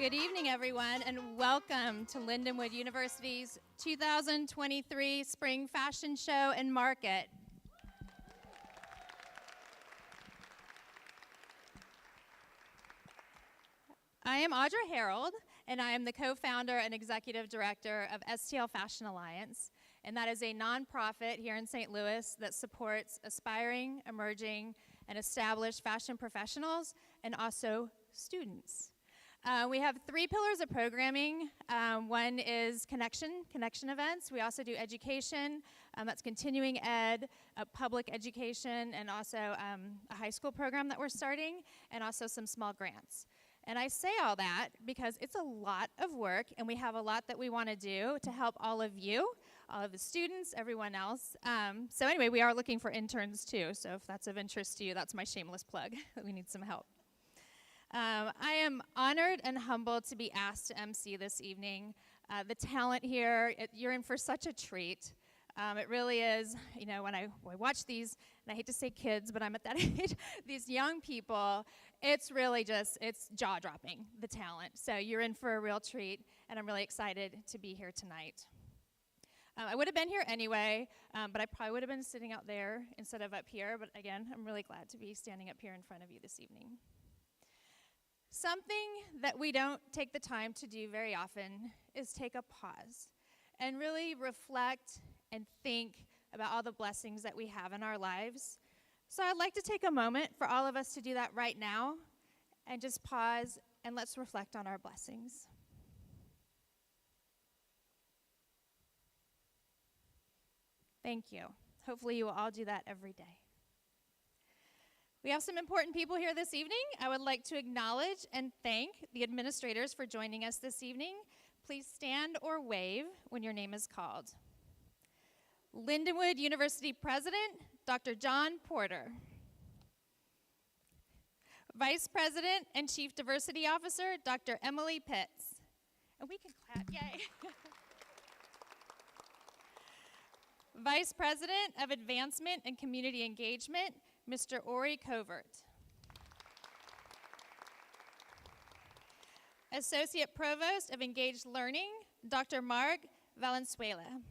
Good evening, everyone, and welcome to Lindenwood University's 2023 Spring Fashion Show and Market. I am Audra Harold, and I am the co-founder and executive director of STL Fashion Alliance, and that is a nonprofit here in St. Louis that supports aspiring, emerging, and established fashion professionals and also students. We have 3 pillars of programming. One is connection events. We also do education, that's continuing ed, public education, and also a high school program that we're starting, and also some small grants. And I say all that because it's a lot of work, and we have a lot that we want to do to help all of you, all of the students, everyone else. So anyway, we are looking for interns too, so if that's of interest to you, that's my shameless plug, that we need some help. I am honored and humbled to be asked to MC this evening. The talent here, you're in for such a treat. It really is, you know, when I watch these, and I hate to say kids, but I'm at that age, these young people, it's really just, it's jaw-dropping, the talent. So you're in for a real treat, and I'm really excited to be here tonight. I would have been here anyway, but I probably would have been sitting out there instead of up here. But again, I'm really glad to be standing up here in front of you this evening. Something that we don't take the time to do very often is take a pause and really reflect and think about all the blessings that we have in our lives. So I'd like to take a moment for all of us to do that right now and just pause and let's reflect on our blessings. Thank you. Hopefully you will all do that every day. We have some important people here this evening. I would like to acknowledge and thank the administrators for joining us this evening. Please stand or wave when your name is called. Lindenwood University President, Dr. John Porter. Vice President and Chief Diversity Officer, Dr. Emily Pitts. And we can clap, yay. Vice President of Advancement and Community Engagement, Mr. Ori Covert. Associate Provost of Engaged Learning, Dr. Mark Valenzuela.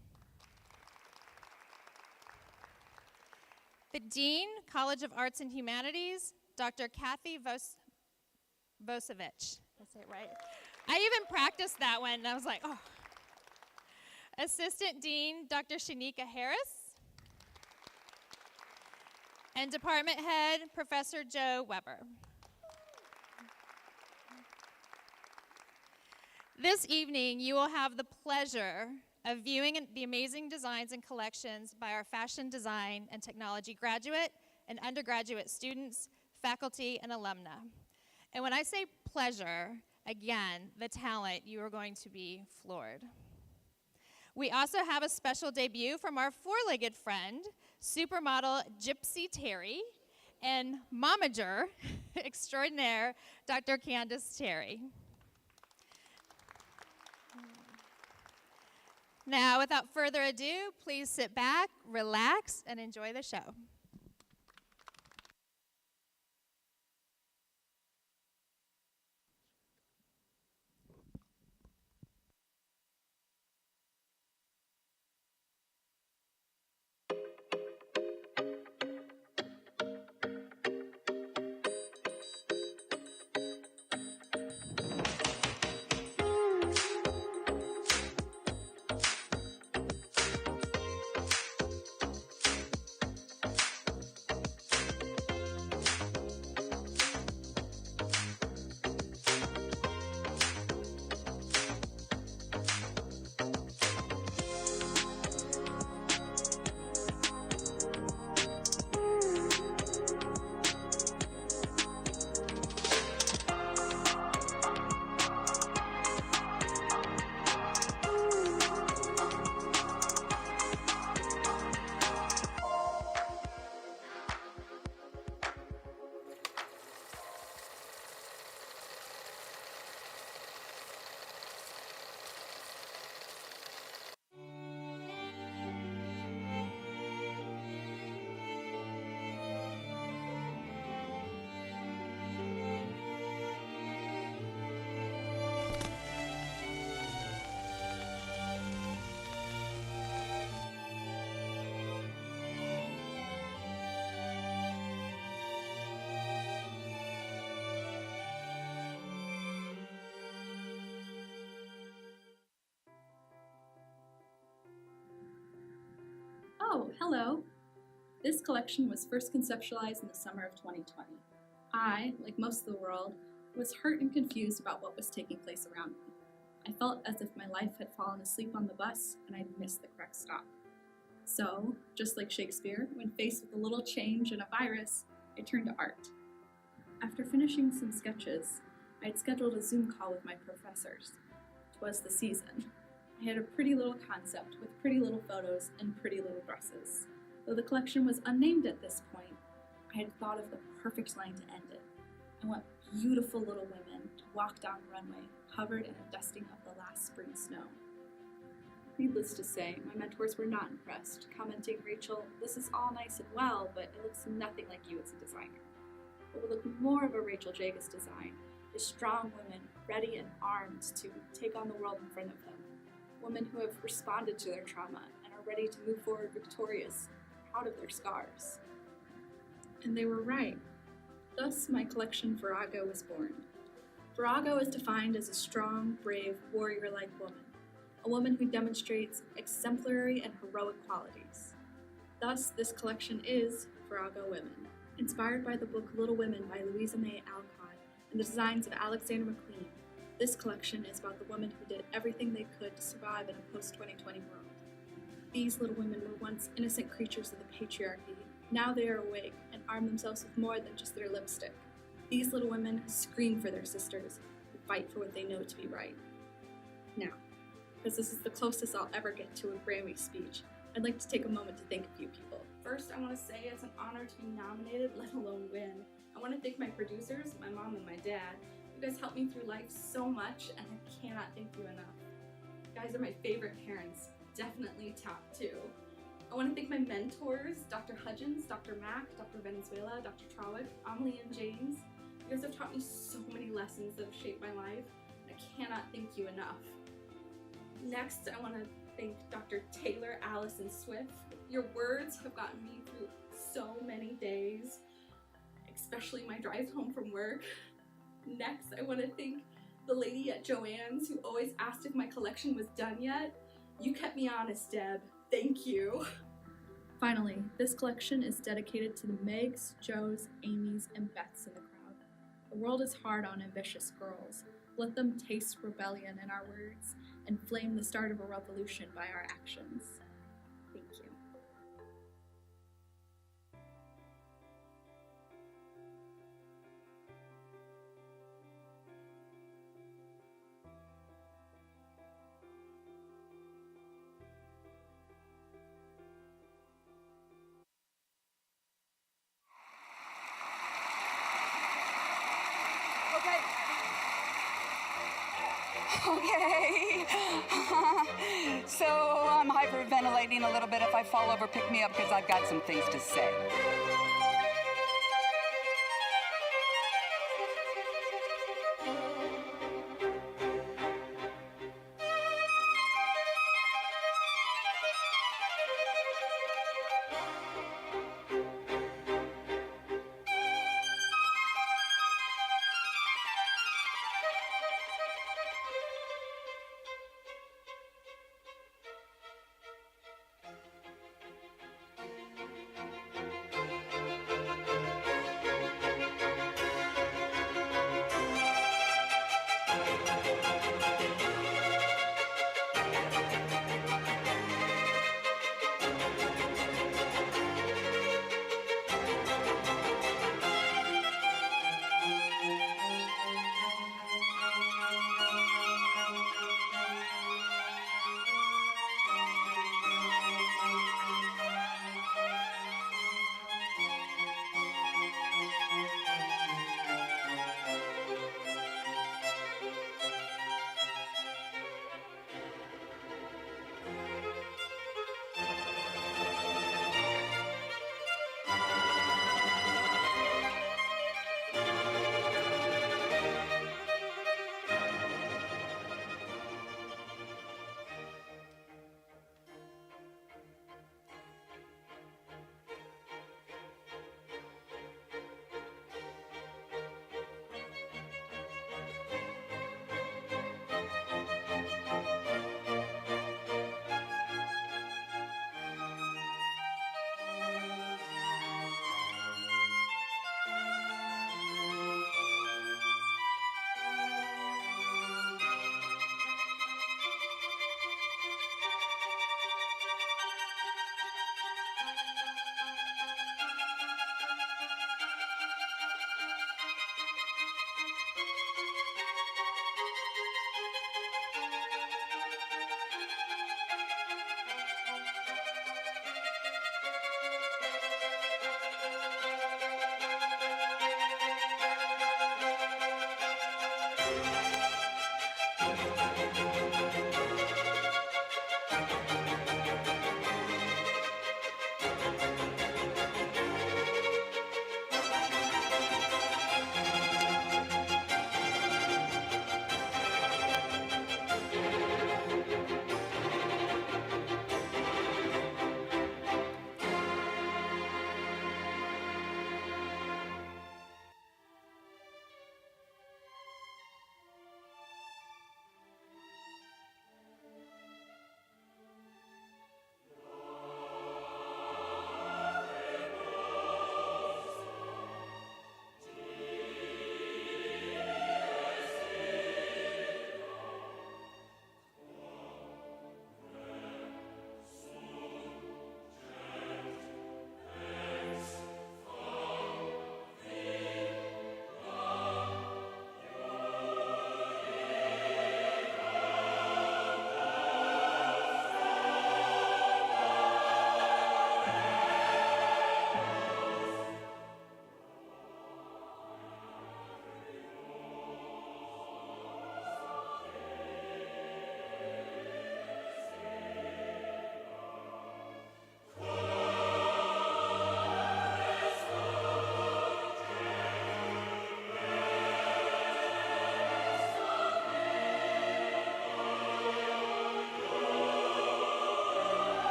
The Dean, College of Arts and Humanities, Dr. Kathy Vosevich. Did I say it right? I even practiced that one, and I was like, oh. Assistant Dean, Dr. Shanika Harris. And Department Head, Professor Joe Weber. This evening, you will have the pleasure of viewing the amazing designs and collections by our fashion design and technology graduate and undergraduate students, faculty, and alumni. And when I say pleasure, again, the talent, you are going to be floored. We also have a special debut from our four-legged friend, supermodel Gypsy Terry, and momager extraordinaire, Dr. Candace Terry. Now, without further ado, please sit back, relax, and enjoy the show. Oh, hello. This collection was first conceptualized in the summer of 2020. I, like most of the world, was hurt and confused about what was taking place around me. I felt as if my life had fallen asleep on the bus and I'd missed the correct stop. So, just like Shakespeare, when faced with a little change and a virus, I turned to art. After finishing some sketches, I had scheduled a Zoom call with my professors. 'Twas the season. I had a pretty little concept with pretty little photos and pretty little dresses. Though the collection was unnamed at this point, I had thought of the perfect line to end it. I want beautiful little women to walk down the runway, covered in a dusting of the last spring snow. Needless to say, my mentors were not impressed, commenting, "Rachel, this is all nice and well, but it looks nothing like you as a designer. What would look more of a Rachel Jagus design is strong women ready and armed to take on the world in front of them. Women who have responded to their trauma and are ready to move forward victorious, proud of their scars." And they were right. Thus, my collection Virago was born. Virago is defined as a strong, brave, warrior-like woman, a woman who demonstrates exemplary and heroic qualities. Thus, this collection is Virago Women, inspired by the book Little Women by Louisa May Alcott and the designs of Alexander McQueen. This collection is about the women who did everything they could to survive in a post-2020 world. These little women were once innocent creatures of the patriarchy. Now they are awake and arm themselves with more than just their lipstick. These little women scream for their sisters and fight for what they know to be right. Now, because this is the closest I'll ever get to a Grammy speech, I'd like to take a moment to thank a few people. First, I want to say it's an honor to be nominated, let alone win. I want to thank my producers, my mom and my dad. You guys helped me through life so much, and I cannot thank you enough. You guys are my favorite parents, definitely top 2. I want to thank my mentors, Dr. Hudgens, Dr. Mack, Dr. Venezuela, Dr. Trawick, Amelie and James. You guys have taught me so many lessons that have shaped my life, and I cannot thank you enough. Next, I want to thank Dr. Taylor, Allison Swift. Your words have gotten me through so many days, especially my drives home from work. Next, I want to thank the lady at Joann's who always asked if my collection was done yet. You kept me honest, Deb. Thank you. Finally, this collection is dedicated to the Megs, Joes, Amy's, and Beths in the crowd. The world is hard on ambitious girls. Let them taste rebellion in our words and flame the start of a revolution by our actions. Thank you. Okay. So I'm hyperventilating a little bit. If I fall over, pick me up because I've got some things to say.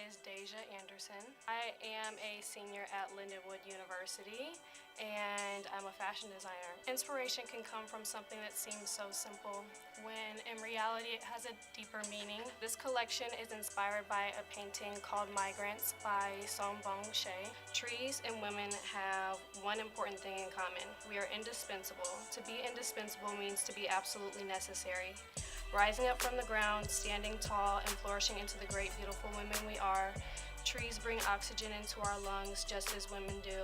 is Deja Anderson. I am a senior at Lindenwood University, and I'm a fashion designer. Inspiration can come from something that seems so simple, when in reality it has a deeper meaning. This collection is inspired by a painting called Migrants by Sombong Shea. Trees and women have one important thing in common. We are indispensable. To be indispensable means to be absolutely necessary. Rising up from the ground, standing tall, and flourishing into the great, beautiful women we are, trees bring oxygen into our lungs just as women do.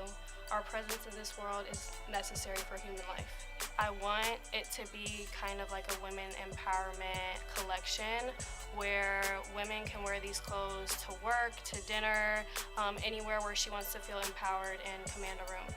Our presence in this world is necessary for human life. I want it to be kind of like a women empowerment collection where women can wear these clothes to work, to dinner, anywhere where she wants to feel empowered and command a room.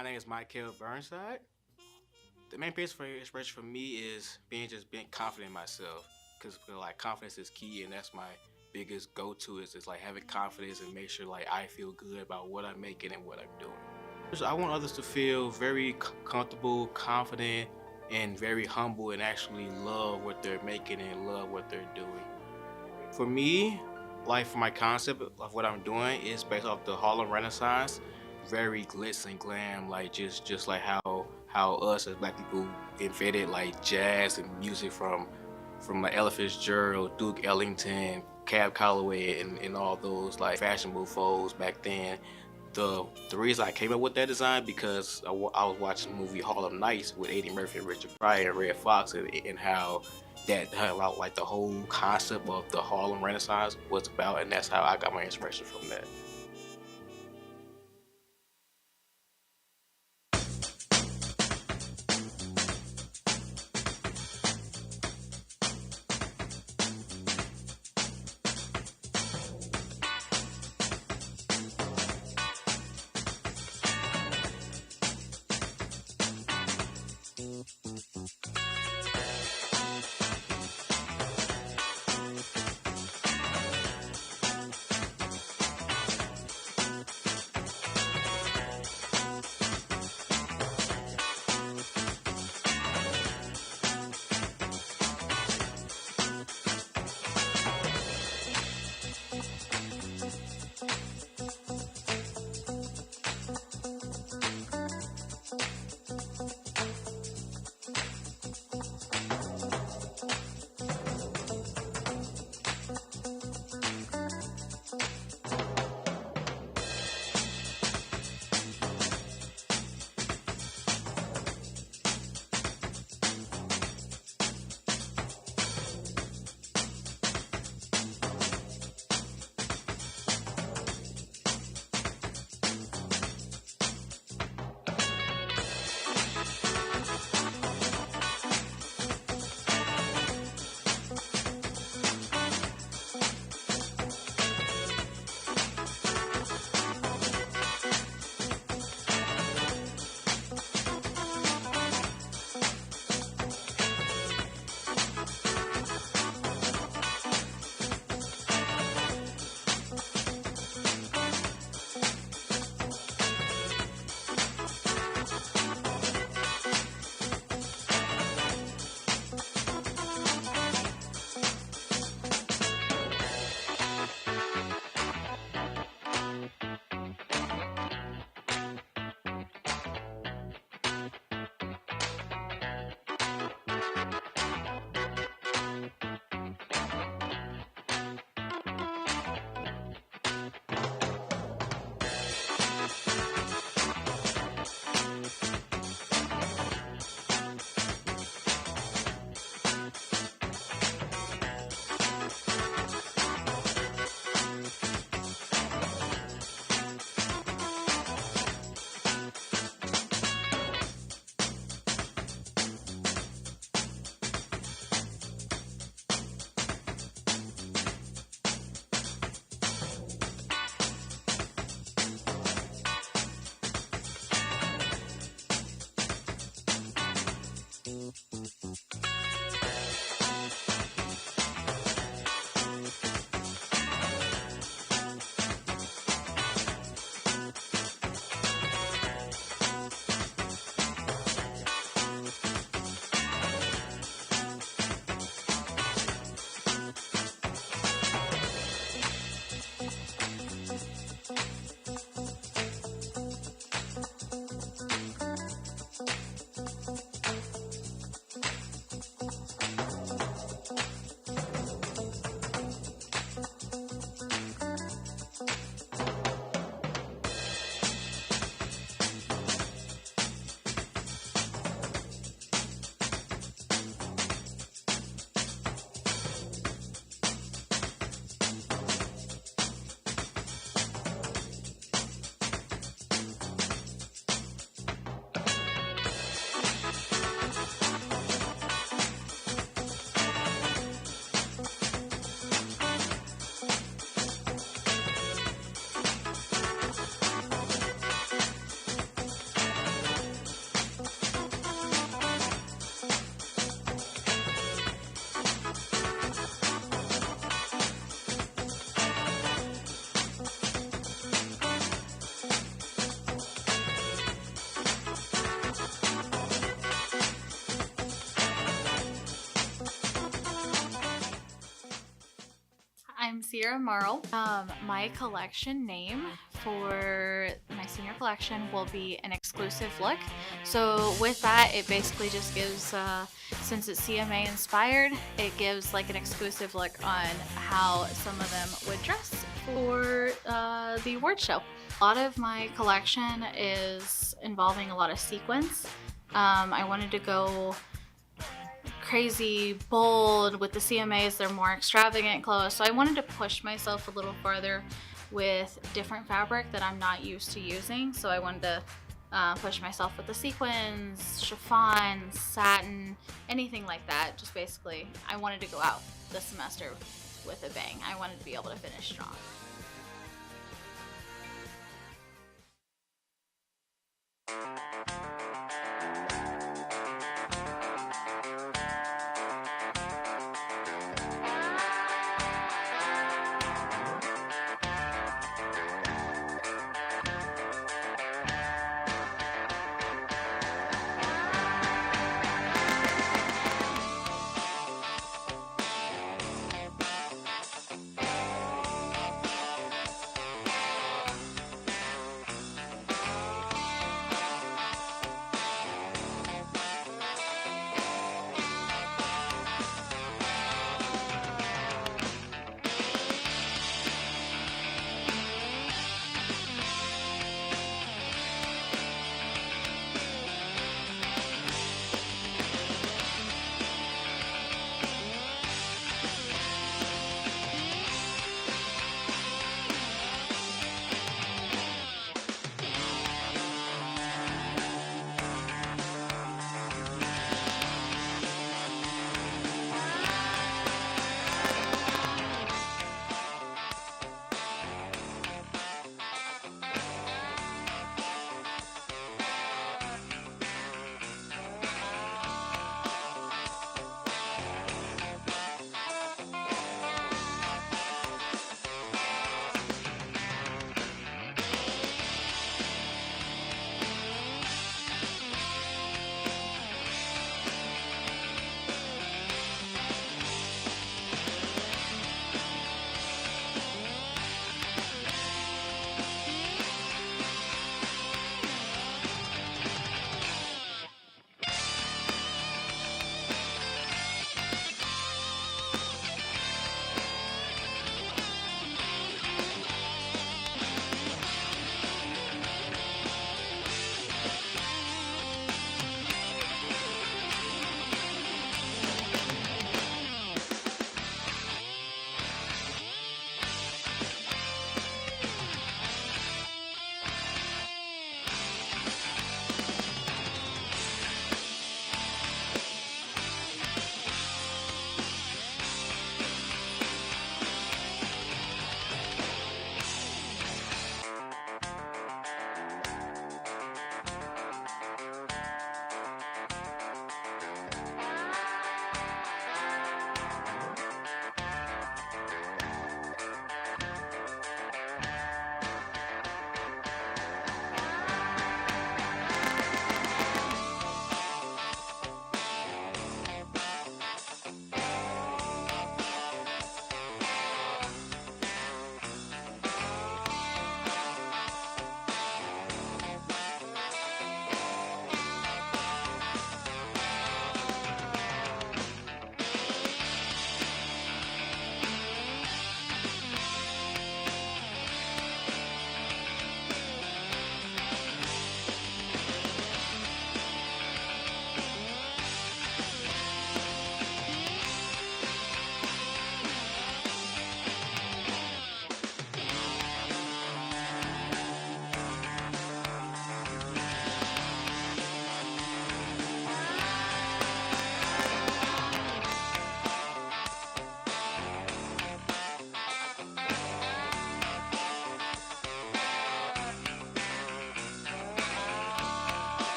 My name is Michael Burnside. The main piece for inspiration for me is being confident in myself, because like confidence is key, and that's my biggest go-to is like having confidence and make sure like I feel good about what I'm making and what I'm doing. So I want others to feel very comfortable, confident, and very humble, and actually love what they're making and love what they're doing. For me, like for my concept of what I'm doing is based off the Harlem Renaissance, very glitz and glam, like just like how us as black people invented like jazz and music from like Ella Fitzgerald, Duke Ellington, Cab Calloway, and all those like fashionable foes back then. The reason I came up with that design because I was watching the movie Harlem Nights with Eddie Murphy and Richard Pryor and Red Fox, and how like the whole concept of the Harlem Renaissance was about, and that's how I got my inspiration from that. I'm Sierra Marl. My collection name for my senior collection will be an exclusive look. So with that, it basically just gives, since it's CMA inspired, it gives like an exclusive look on how some of them would dress for the award show. A lot of my collection is involving a lot of sequins. I wanted to go crazy bold with the CMAs. They're more extravagant clothes, so I wanted to push myself a little farther with different fabric that I'm not used to using. So I wanted to push myself with the sequins, chiffon, satin, anything like that. Just basically, I wanted to go out this semester with a bang. I wanted to be able to finish strong.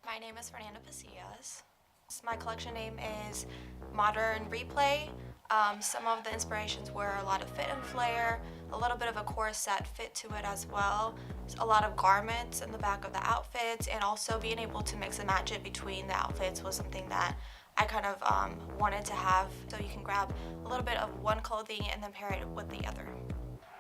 My name is Fernanda Pasillas. My collection name is Modern Replay. Some of the inspirations were a lot of fit and flare, a little bit of a corset fit to it as well, a lot of garments in the back of the outfits, and also being able to mix and match it between the outfits was something that I kind of wanted to have, so you can grab a little bit of one clothing and then pair it with the other.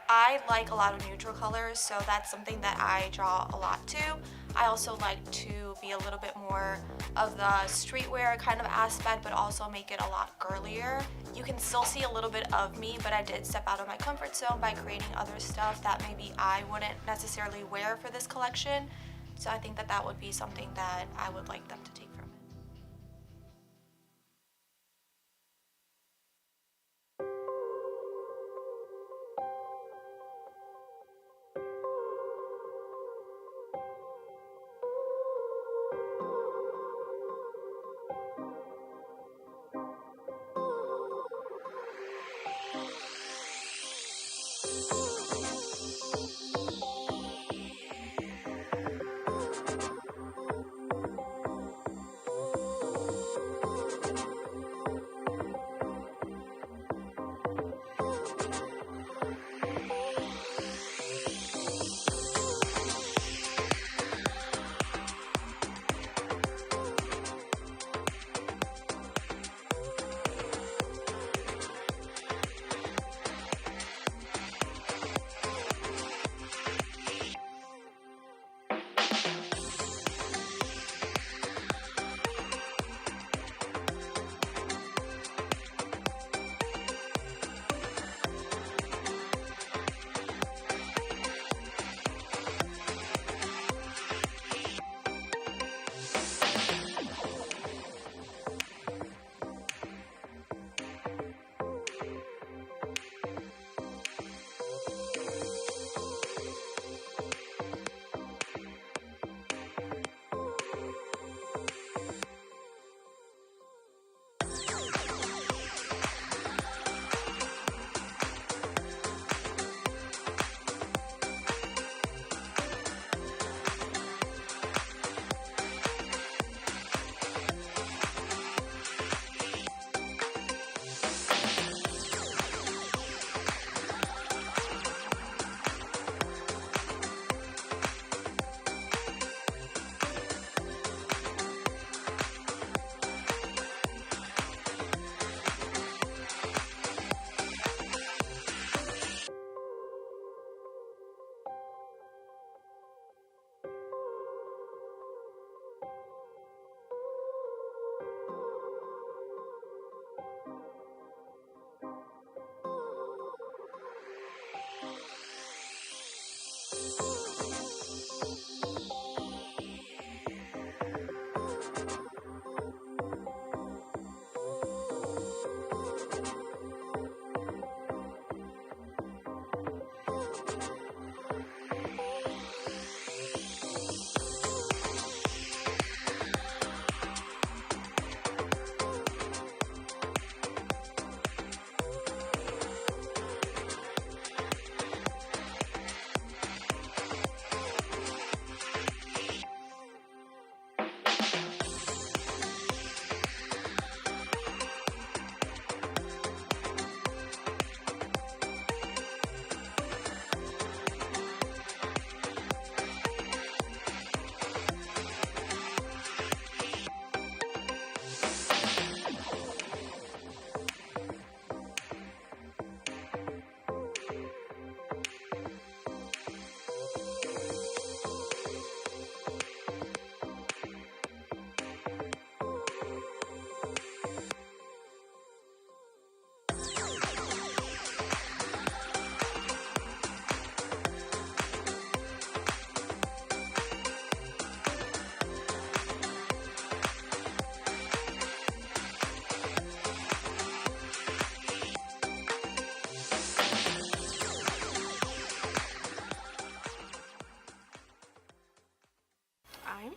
I like a lot of neutral colors, so that's something that I draw a lot to. I also like to be a little bit more of the streetwear kind of aspect, but also make it a lot girlier. You can still see a little bit of me, but I did step out of my comfort zone by creating other stuff that maybe I wouldn't necessarily wear for this collection. So I think that that would be something that I would like them to take from it.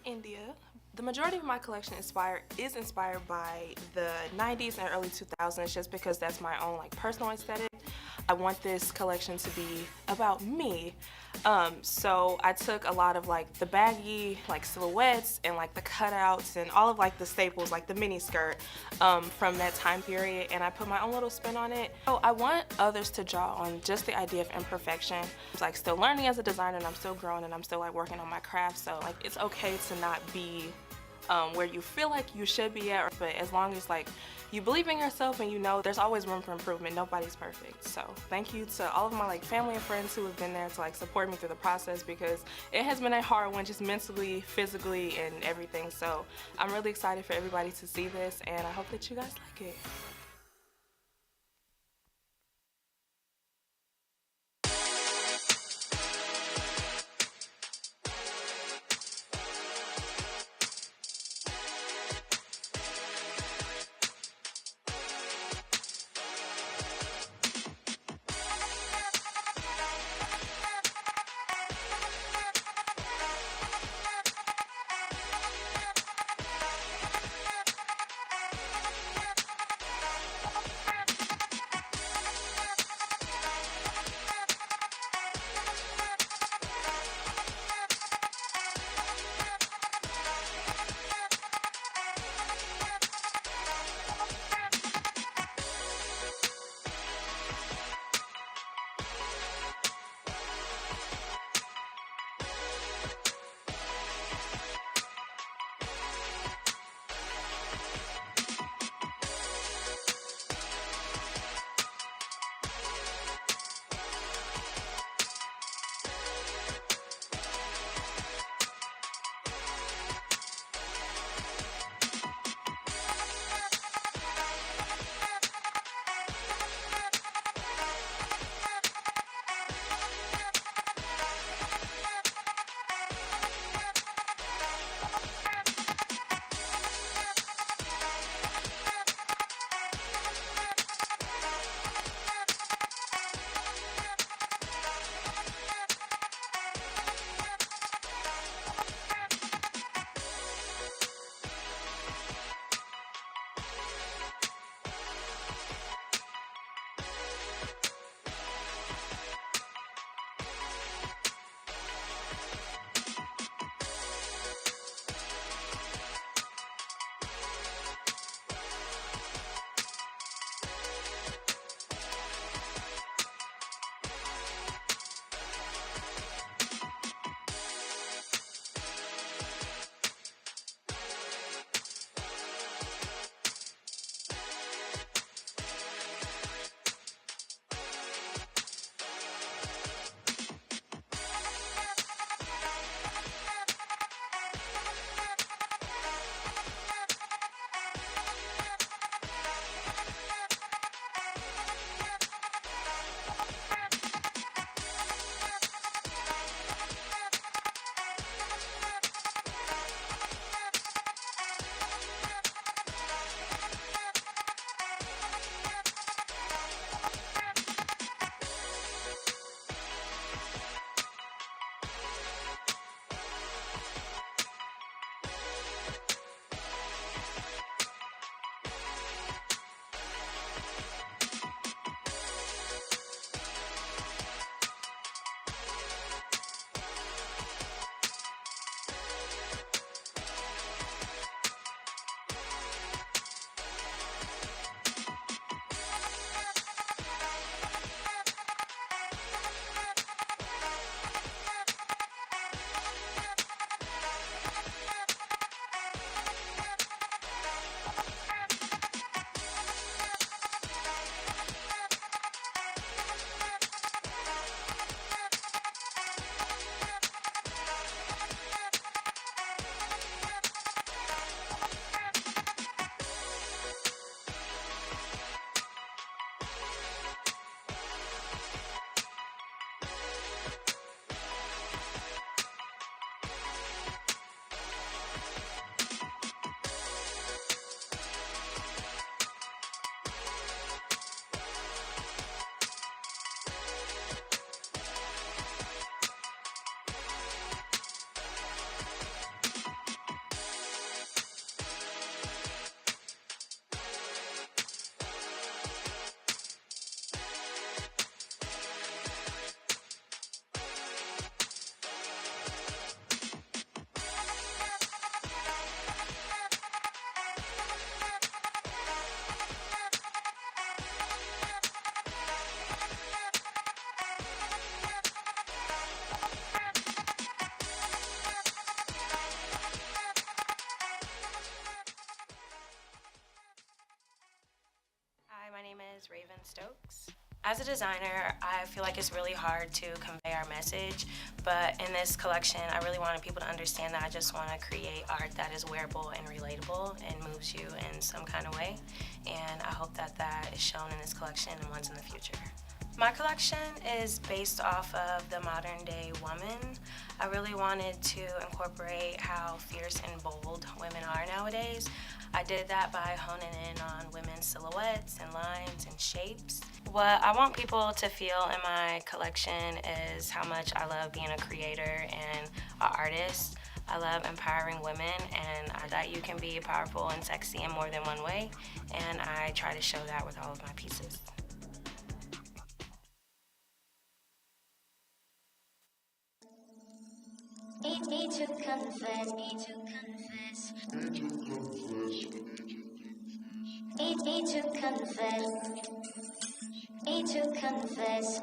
India. The majority of my collection is inspired by the 90s and early 2000s just because that's my own personal aesthetic. I want this collection to be about me. So I took a lot of the baggy silhouettes and the cutouts and all of the staples the mini skirt from that time period, and I put my own little spin on it. So I want others to draw on just the idea of imperfection. I'm still learning as a designer, and I'm still growing, and I'm still working on my craft, so it's okay to not be where you feel like you should be at, but as long as like you believe in yourself and you know there's always room for improvement, nobody's perfect. So thank you to all of my like family and friends who have been there to like support me through the process, because it has been a hard one, just mentally, physically, and everything. So I'm really excited for everybody to see this, and I hope that you guys like it. is Raven Stokes. As a designer, I feel like it's really hard to convey our message, but in this collection, I really wanted people to understand that I just want to create art that is wearable and relatable and moves you in some kind of way, and I hope that that is shown in this collection and ones in the future. My collection is based off of the modern day woman. I really wanted to incorporate how fierce and bold women are nowadays. I did that by honing in on women's silhouettes and lines and shapes. What I want people to feel in my collection is how much I love being a creator and an artist. I love empowering women, and that you can be powerful and sexy in more than one way, and I try to show that with all of my pieces. Need to confess, need to confess. Need to confess. Need to confess.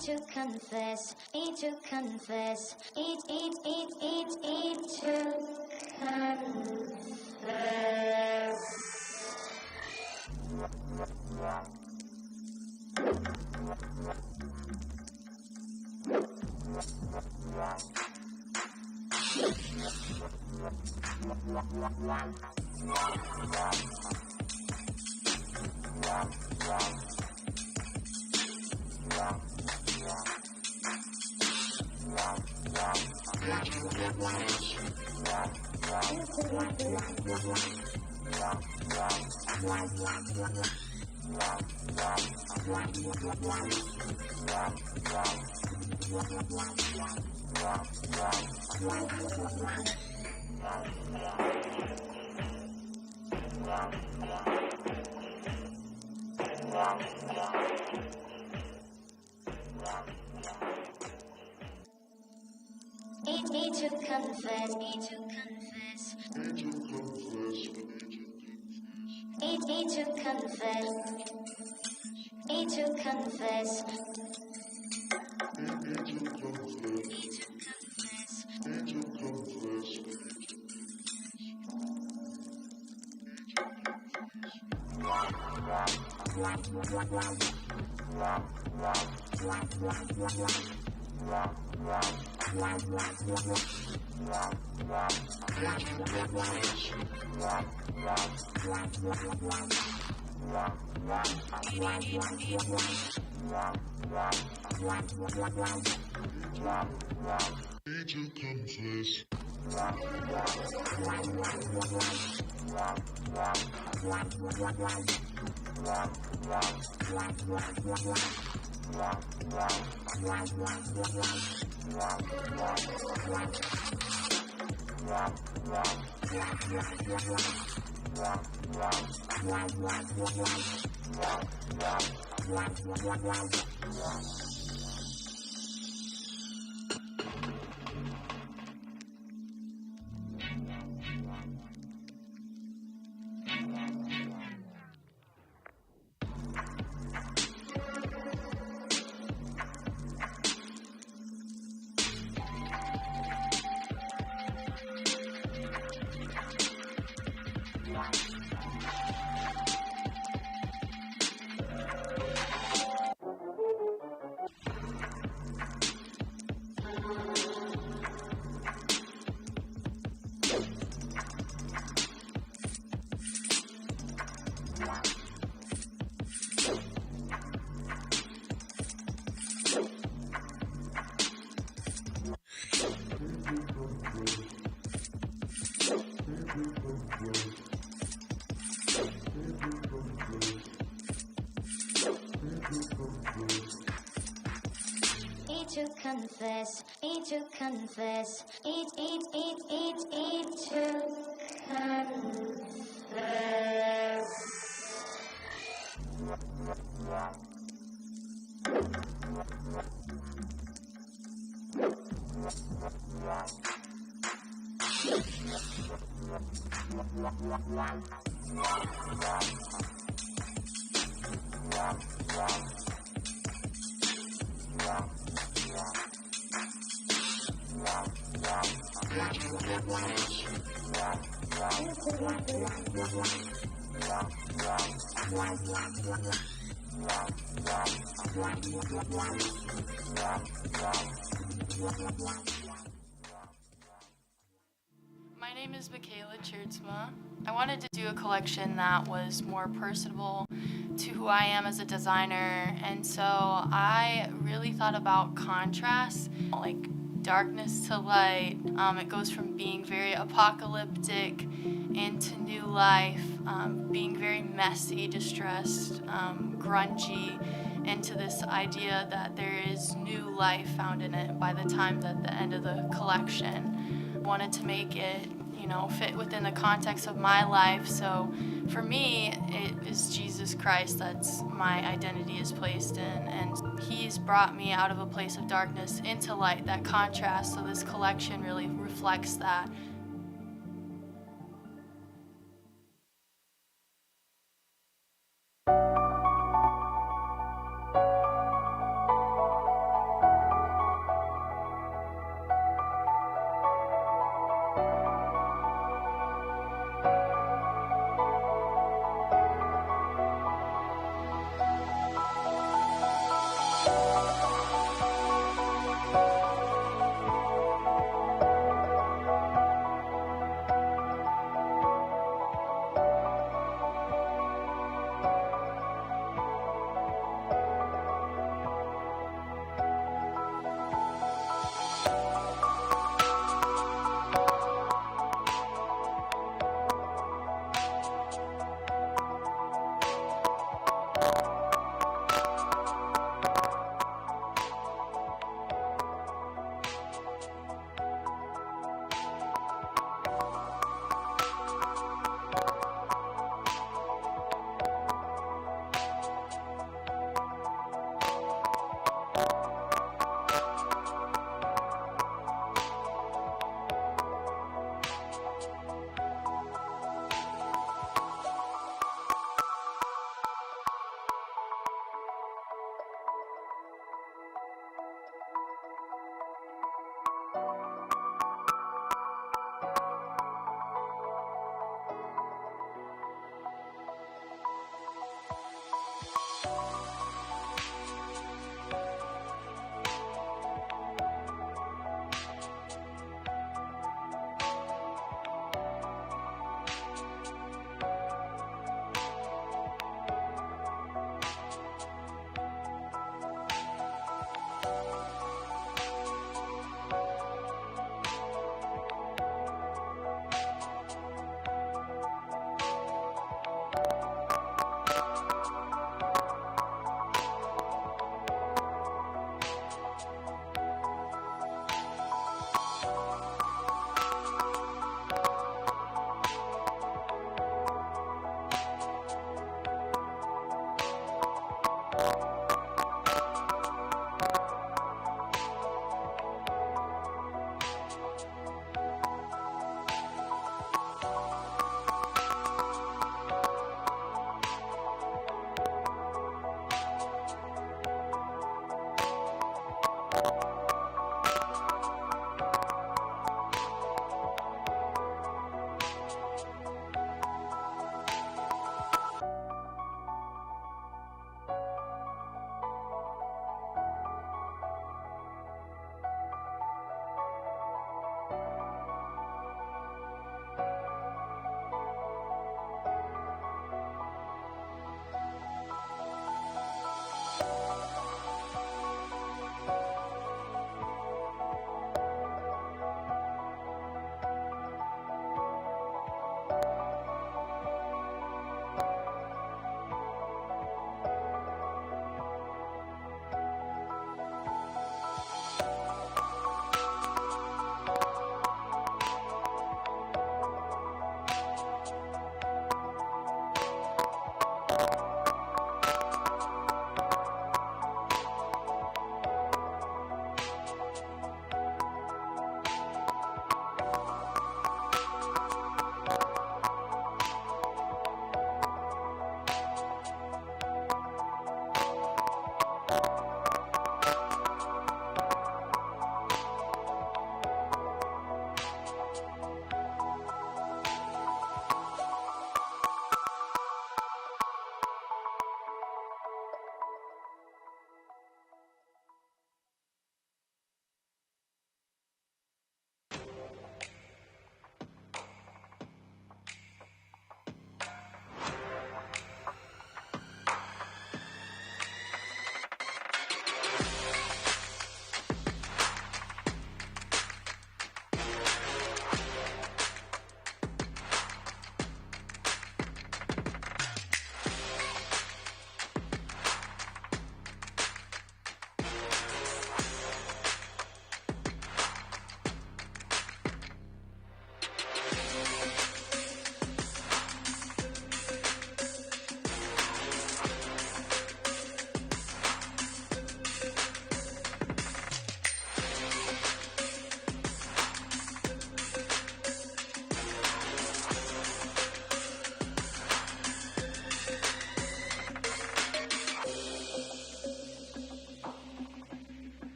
To confess, need to confess, need to confess. Need to confess, need to confess. Need to confess. Need to confess. To confess, need to confess, need to confess. My name is Michaela Chertsma. I wanted to do a collection that was more personable to who I am as a designer, and so I really thought about contrast, like darkness to light. It goes from being very apocalyptic into new life, being very messy, distressed, grungy, into this idea that there is new life found in it by the time that the end of the collection. I wanted to make it, fit within the context of my life. So for me, it is Jesus Christ that's my identity is placed in, and he's brought me out of a place of darkness into light, that contrast. So this collection really reflects that.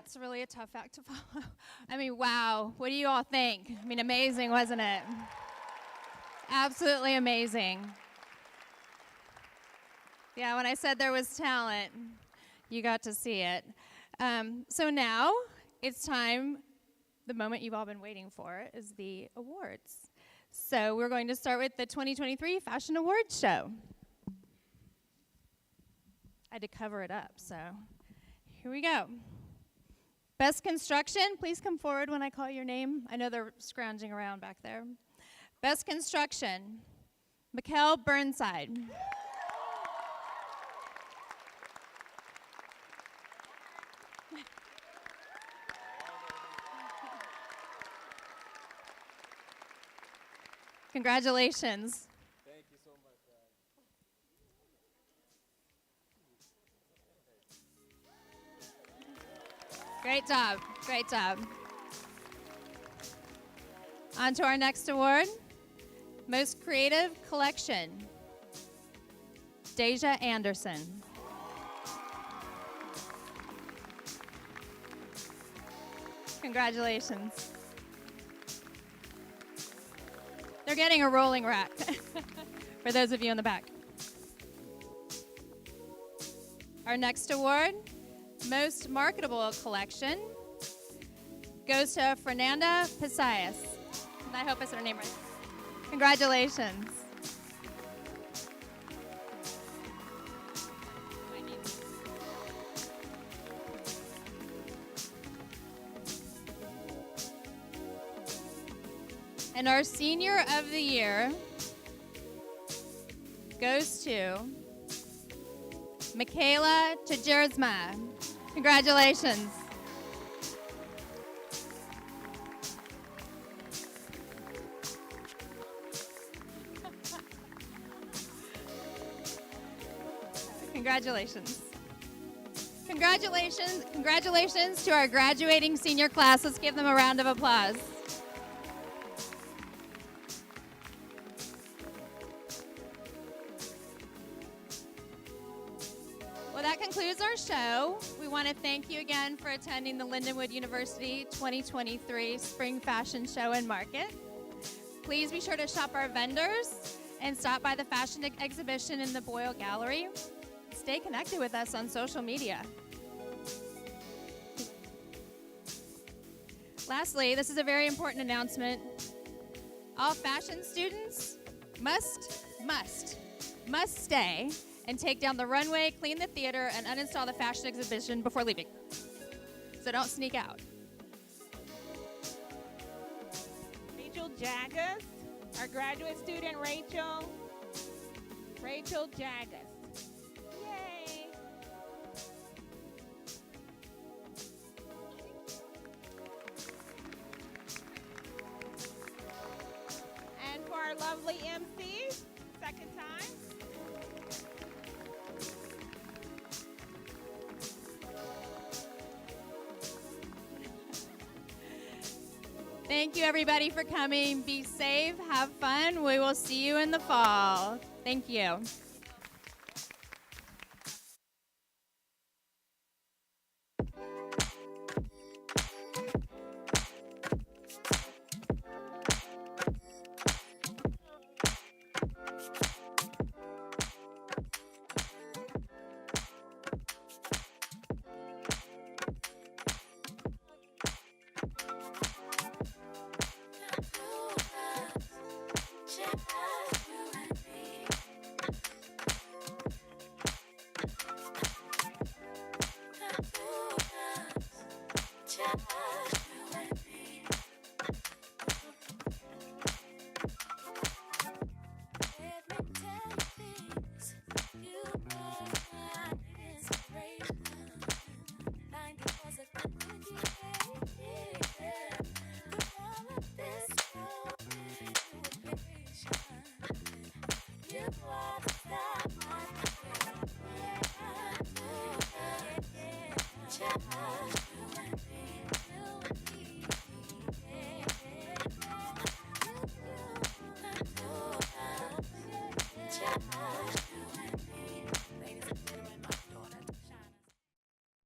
That's really a tough act to follow. I mean, wow. What do you all think? I mean, amazing, wasn't it? Absolutely amazing. Yeah, when I said there was talent, you got to see it. So now it's time, the moment you've all been waiting for is the awards. So we're going to start with the 2023 Fashion Awards Show. I had to cover it up, so here we go. Best Construction, please come forward when I call your name. I know they're scrounging around back there. Best Construction, Mikkel Burnside. Congratulations. Thank you so much, guys. Great job, great job. On to our next award, Most Creative Collection, Deja Anderson. Congratulations. They're getting a rolling rack for those of you in the back. Our next award, Most Marketable Collection, goes to Fernanda Pisayas. I hope I said her name right. Congratulations. And our Senior of the Year goes to Michaela Tjersma. Congratulations. Congratulations. Congratulations. Congratulations to our graduating senior class. Let's give them a round of applause. Well, that concludes our show. We want to thank you again for attending the Lindenwood University 2023 Spring Fashion Show and Market. Please be sure to shop our vendors and stop by the fashion exhibition in the Boyle Gallery. Stay connected with us on social media. Lastly, this is a very important announcement. All fashion students must stay and take down the runway, clean the theater, and uninstall the fashion exhibition before leaving. So don't sneak out. Rachel Jagas, our graduate student, Rachel Jagas. Yay! And for our lovely MC, second time. Thank you, everybody, for coming. Be safe, have fun. We will see you in the fall. Thank you.